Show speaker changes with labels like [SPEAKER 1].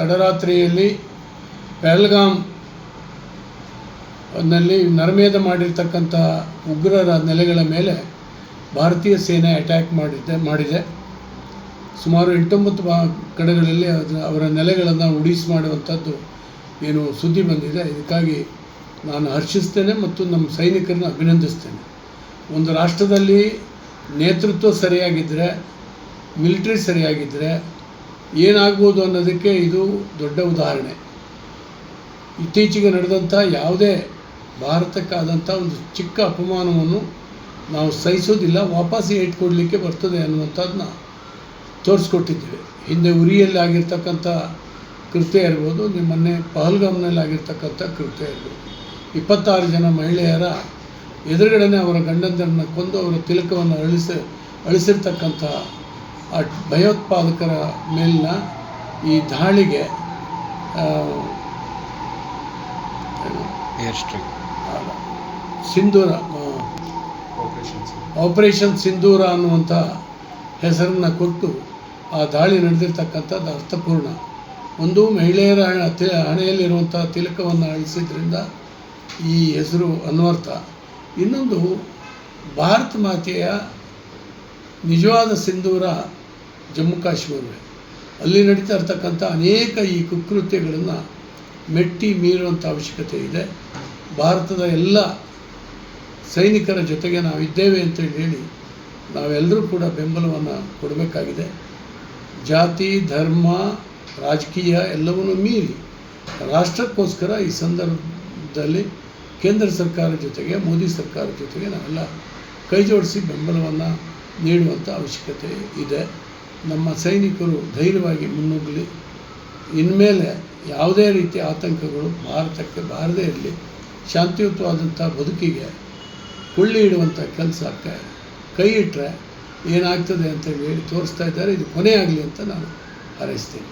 [SPEAKER 1] ತಡರಾತ್ರಿಯಲ್ಲಿ ಪಹಲ್ಗಾಮ್ನಲ್ಲಿ ನರಮೇಧ ಮಾಡಿರ್ತಕ್ಕಂಥ ಉಗ್ರರ ನೆಲೆಗಳ ಮೇಲೆ ಭಾರತೀಯ ಸೇನೆ ಅಟ್ಯಾಕ್ ಮಾಡಿದೆ. ಸುಮಾರು 8-9 ಕಡೆಗಳಲ್ಲಿ ಅವರ ನೆಲೆಗಳನ್ನು ಉಡಿಸಿ ಮಾಡುವಂಥದ್ದು ಏನು ಸುದ್ದಿ ಬಂದಿದೆ. ಇದಕ್ಕಾಗಿ ನಾನು ಹರ್ಷಿಸ್ತೇನೆ ಮತ್ತು ನಮ್ಮ ಸೈನಿಕರನ್ನು ಅಭಿನಂದಿಸ್ತೇನೆ. ಒಂದು ರಾಷ್ಟ್ರದಲ್ಲಿ ನೇತೃತ್ವ ಸರಿಯಾಗಿದ್ದರೆ, ಮಿಲಿಟ್ರಿ ಸರಿಯಾಗಿದ್ದರೆ ಏನಾಗ್ಬೋದು ಅನ್ನೋದಕ್ಕೆ ಇದು ದೊಡ್ಡ ಉದಾಹರಣೆ. ಇತ್ತೀಚೆಗೆ ನಡೆದಂಥ ಯಾವುದೇ ಭಾರತಕ್ಕಾದಂಥ ಒಂದು ಚಿಕ್ಕ ಅಪಮಾನವನ್ನು ನಾವು ಸಹಿಸೋದಿಲ್ಲ, ವಾಪಸ್ ಏಟು ಕೊಡಲಿಕ್ಕೆ ಬರ್ತದೆ ಅನ್ನುವಂಥದ್ದನ್ನ ತೋರಿಸ್ಕೊಟ್ಟಿದ್ದೇವೆ. ಹಿಂದೆ ಉರಿಯಲ್ಲಿ ಆಗಿರ್ತಕ್ಕಂಥ ಕೃತ್ಯ ಇರ್ಬೋದು, ಮೊನ್ನೆ ಪಹಲ್ಗಾಮ್ನಲ್ಲಿ ಆಗಿರ್ತಕ್ಕಂಥ ಕೃತ್ಯ ಇರ್ಬೋದು. 26 ಜನ ಮಹಿಳೆಯರ ಎದುರುಗಡೆನೇ ಅವರ ಗಂಡಂದರನ್ನು ಕೊಂದು ಅವರ ತಿಲಕವನ್ನು ಅಳಿಸಿರ್ತಕ್ಕಂಥ ಆ ಭಯೋತ್ಪಾದಕರ ಮೇಲಿನ ಈ ದಾಳಿಗೆ ಸಿಂಧೂರ ಆಪರೇಷನ್ ಸಿಂಧೂರ ಅನ್ನುವಂಥ ಹೆಸರನ್ನು ಕೊಟ್ಟು ಆ ದಾಳಿ ನಡೆದಿರ್ತಕ್ಕಂಥದ್ದು ಅರ್ಥಪೂರ್ಣ. ಒಂದು ಮಹಿಳೆಯರ ಹಣೆಯಲ್ಲಿರುವಂಥ ತಿಲಕವನ್ನು ಅಳಿಸಿದ್ರಿಂದ ಈ ಹೆಸರು ಅನ್ವರ್ಥ. ಇನ್ನೊಂದು ಭಾರತ ಮಾತೆಯ ನಿಜವಾದ ಸಿಂಧೂರ ಜಮ್ಮು ಕಾಶ್ಮೀರವೇ. ಅಲ್ಲಿ ನಡೀತಾ ಇರ್ತಕ್ಕಂಥ ಅನೇಕ ಈ ಕುಕೃತ್ಯಗಳನ್ನು ಮೆಟ್ಟಿ ಮೀರುವಂಥ ಅವಶ್ಯಕತೆ ಇದೆ. ಭಾರತದ ಎಲ್ಲ ಸೈನಿಕರ ಜೊತೆಗೆ ನಾವಿದ್ದೇವೆ ಅಂತೇಳಿ ಹೇಳಿ ನಾವೆಲ್ಲರೂ ಕೂಡ ಬೆಂಬಲವನ್ನು ಕೊಡಬೇಕಾಗಿದೆ. ಜಾತಿ, ಧರ್ಮ, ರಾಜಕೀಯ ಎಲ್ಲವನ್ನೂ ಮೀರಿ ರಾಷ್ಟ್ರಕ್ಕೋಸ್ಕರ ಈ ಸಂದರ್ಭದಲ್ಲಿ ಕೇಂದ್ರ ಸರ್ಕಾರದ ಜೊತೆಗೆ, ಮೋದಿ ಸರ್ಕಾರದ ಜೊತೆಗೆ ನಾವೆಲ್ಲ ಕೈ ಜೋಡಿಸಿ ಬೆಂಬಲವನ್ನು ನೀಡುವಂಥ ಅವಶ್ಯಕತೆ ಇದೆ. ನಮ್ಮ ಸೈನಿಕರು ಧೈರ್ಯವಾಗಿ ಮುನ್ನುಗ್ಗಲಿ. ಇನ್ಮೇಲೆ ಯಾವುದೇ ರೀತಿಯ ಆತಂಕಗಳು ಭಾರತಕ್ಕೆ ಬಾರದೇ ಇರಲಿ. ಶಾಂತಿಯುತವಾದಂಥ ಬದುಕಿಗೆ ಕೊಳ್ಳಿ ಇಡುವಂಥ ಕೆಲಸಕ್ಕೆ ಕೈ ಇಟ್ಟರೆ ಏನಾಗ್ತದೆ ಅಂತೇಳಿ ತೋರಿಸ್ತಾ ಇದ್ದಾರೆ. ಇದು ಕೊನೆಯಾಗಲಿ ಅಂತ ನಾನು ಹಾರೈಸ್ತೇನೆ.